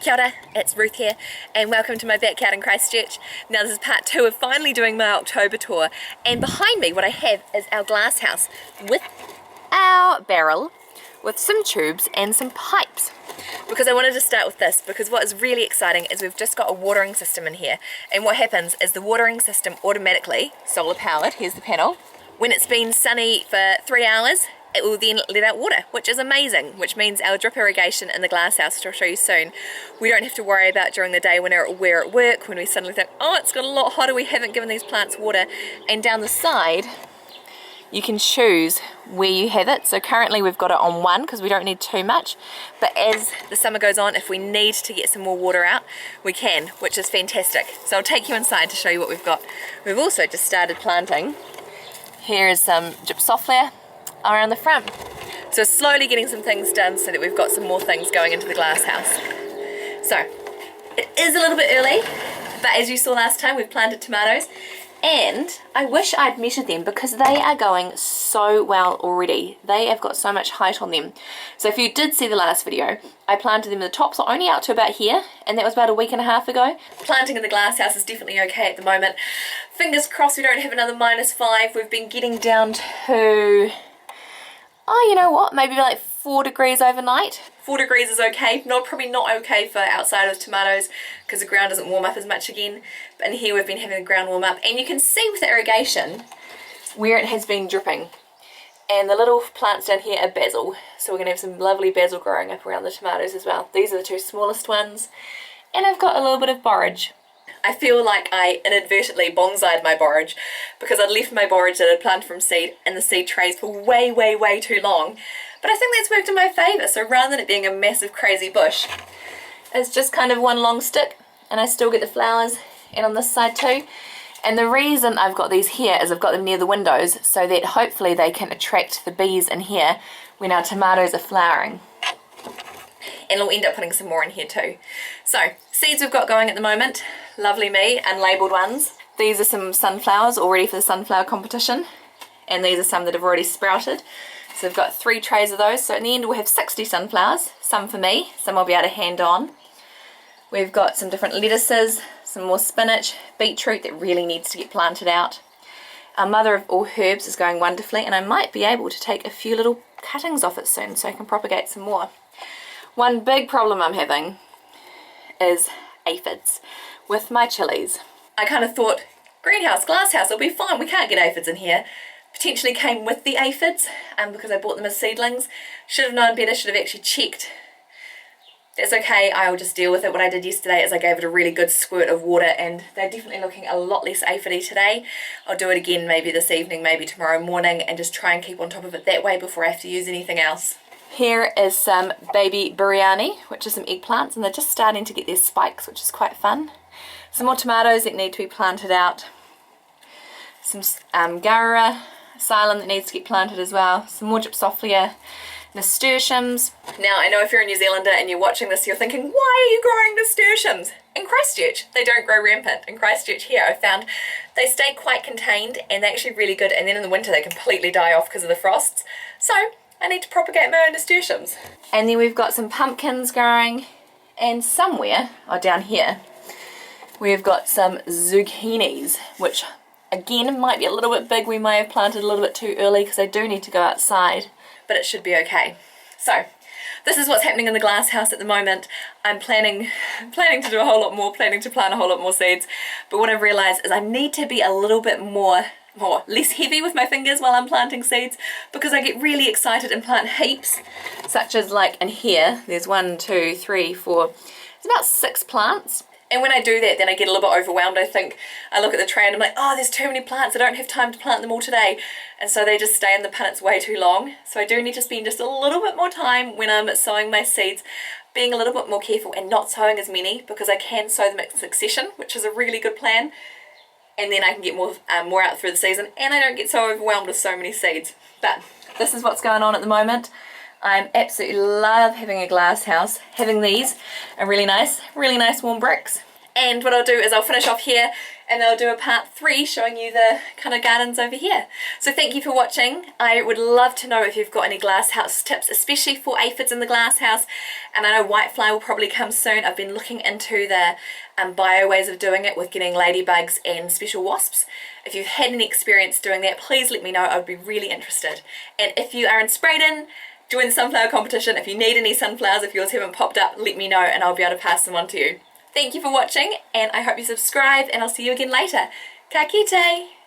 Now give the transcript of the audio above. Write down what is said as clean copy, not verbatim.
Kia ora, it's Ruth here and welcome to my backyard in Christchurch. Now this is part 2 of finally doing my October tour, and behind me what I have is our glass house with our barrel, with some tubes and some pipes. Because I wanted to start with this, because what is really exciting is we've just got a watering system in here, and what happens is the watering system automatically, solar powered, here's the panel, when it's been sunny for 3 hours, it will then let out water, which is amazing, which means our drip irrigation in the glass house, which I'll show you soon, we don't have to worry about during the day when we're at work, when we suddenly think, oh, it's got a lot hotter, we haven't given these plants water. And down the side, you can choose where you have it. So currently we've got it on 1 because we don't need too much, but as the summer goes on, if we need to get some more water out, we can, which is fantastic. So I'll take you inside to show you what we've got. We've also just started planting. Here is some gypsophila around the front. So slowly getting some things done so that we've got some more things going into the glass house. So it is a little bit early, but as you saw last time, we've planted tomatoes, and I wish I'd measured them because they are going so well already. They have got so much height on them. So if you did see the last video, I planted them, the tops are only out to about here, and that was about a week and a half ago. Planting in the glass house is definitely okay at the moment. Fingers crossed we don't have another -5. We've been getting down to, oh, you know what, maybe like 4 degrees overnight. 4 degrees is okay, probably not okay for outside of tomatoes because the ground doesn't warm up as much again. But in here we've been having the ground warm up, and you can see with the irrigation where it has been dripping. And the little plants down here are basil, so we're going to have some lovely basil growing up around the tomatoes as well. These are the 2 smallest ones, and I've got a little bit of borage. I feel like I inadvertently bonsai'd my borage because I'd left my borage that I'd planted from seed in the seed trays for way too long. But I think that's worked in my favour, so rather than it being a massive crazy bush, it's just kind of one long stick, and I still get the flowers, and on this side too. And the reason I've got these here is I've got them near the windows so that hopefully they can attract the bees in here when our tomatoes are flowering. And we'll end up putting some more in here too. So, seeds we've got going at the moment, lovely me, unlabelled ones. These are some sunflowers all ready for the sunflower competition, and these are some that have already sprouted. So we've got 3 trays of those, so in the end we'll have 60 sunflowers, some for me, some I'll be able to hand on. We've got some different lettuces, some more spinach, beetroot that really needs to get planted out. Our mother of all herbs is going wonderfully, and I might be able to take a few little cuttings off it soon so I can propagate some more. One big problem I'm having is aphids with my chilies. I kind of thought, greenhouse, glass house, it'll be fine, we can't get aphids in here. Potentially came with the aphids because I bought them as seedlings. Should have known better, should have actually checked. That's okay, I'll just deal with it. What I did yesterday is I gave it a really good squirt of water, and they're definitely looking a lot less aphidy today. I'll do it again maybe this evening, maybe tomorrow morning, and just try and keep on top of it that way before I have to use anything else. Here is some baby biryani, which is some eggplants, and they're just starting to get their spikes, which is quite fun. Some more tomatoes that need to be planted out. Some garra, silum that needs to get planted as well. Some more gypsophila, nasturtiums. Now I know if you're a New Zealander and you're watching this, you're thinking, why are you growing nasturtiums? In Christchurch, they don't grow rampant. In Christchurch here, I found they stay quite contained and they're actually really good, and then in the winter they completely die off because of the frosts. So I need to propagate my own nasturtiums. And then we've got some pumpkins growing, and somewhere, down here, we've got some zucchinis, which again might be a little bit big. We may have planted a little bit too early because I do need to go outside, but it should be okay. So this is what's happening in the glass house at the moment. I'm planning to do a whole lot more, planning to plant a whole lot more seeds, but what I've realised is I need to be a little bit less heavy with my fingers while I'm planting seeds, because I get really excited and plant heaps, such as like in here, there's 1, 2, 3, 4, it's about 6 plants. And when I do that, then I get a little bit overwhelmed. I think, I look at the tray and I'm like, oh, there's too many plants, I don't have time to plant them all today. And so they just stay in the punnets way too long. So I do need to spend just a little bit more time when I'm sowing my seeds, being a little bit more careful and not sowing as many, because I can sow them in succession, which is a really good plan. And then I can get more out through the season, and I don't get so overwhelmed with so many seeds. But this is what's going on at the moment. I absolutely love having a glass house. Having these are really nice warm bricks. And what I'll do is I'll finish off here and then I'll do a part 3 showing you the kind of gardens over here. So thank you for watching. I would love to know if you've got any glasshouse tips, especially for aphids in the glasshouse. And I know whitefly will probably come soon. I've been looking into the bio ways of doing it with getting ladybugs and special wasps. If you've had any experience doing that, please let me know. I would be really interested. And if you are in Spraydon, join the sunflower competition. If you need any sunflowers, if yours haven't popped up, let me know and I'll be able to pass them on to you. Thank you for watching, and I hope you subscribe, and I'll see you again later. Ka kite!